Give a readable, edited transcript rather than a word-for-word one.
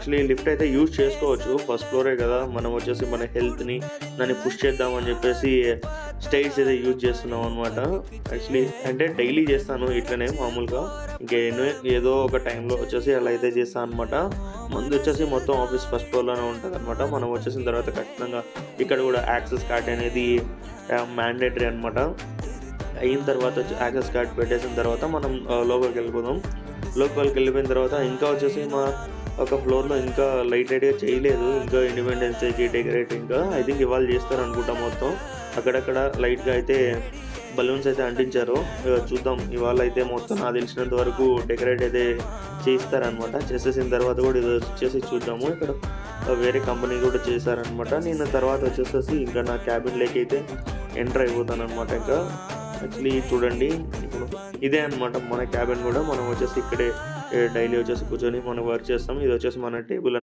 Actually lift అయితే use చేసుకోవచ్చు, first ఫ్లోరే కదా, మనం వచ్చేసి మన హెల్త్ని దాన్ని పుష్ చేద్దామని చెప్పేసి స్టైర్స్ అయితే యూజ్ చేస్తున్నాం అనమాట. యాక్చువల్లీ అంటే డైలీ చేస్తాను ఇట్లనే మామూలుగా, ఏదో ఒక టైంలో వచ్చేసి అలా అయితే చేస్తాను అనమాట. ముందు వచ్చేసి మొత్తం ఆఫీస్ ఫస్ట్ ఫ్లోర్లోనే ఉంటుంది అనమాట. మనం వచ్చేసిన తర్వాత ఖచ్చితంగా ఇక్కడ కూడా యాక్సెస్ కార్డ్ అనేది మ్యాండేటరీ అనమాట. అయిన తర్వాత యాక్సెస్ కార్డ్ పెట్టేసిన తర్వాత మనం లోపలికి వెళ్ళిపోదాం. లోపలికి వెళ్ళిపోయిన తర్వాత ఇంకా వచ్చేసి మా ఒక ఫ్లోర్లో ఇంకా లైట్ చేయలేదు, ఇంకా ఇండిపెండెన్స్ డేకి డెకరేట్ ఇంకా ఐ థింక్ ఇవాళ చేస్తారు అనుకుంటా. మొత్తం అక్కడక్కడ లైట్గా అయితే బలూన్స్ అయితే అంటించారు. చూద్దాం, ఇవాళ అయితే మొత్తం నాకు తెలిసినంత వరకు డెకరేట్ అయితే చేస్తారనమాట. చేసేసిన తర్వాత కూడా ఇది వచ్చేసి చూద్దాము. ఇక్కడ వేరే కంపెనీ కూడా చేశారనమాట. నేను తర్వాత వచ్చేసేసి ఇంకా నా క్యాబిన్లోకి అయితే ఎంటర్ అయిపోతాను అనమాట. ఇంకా యాక్చువల్లీ చూడండి, ఇప్పుడు ఇదే అనమాట మన క్యాబిన్ కూడా. మనం వచ్చేసి ఇక్కడే డైలీ వచ్చేసి కూర్చొని మనం వర్క్ చేస్తాం. ఇది వచ్చేసి మన టేబుల్.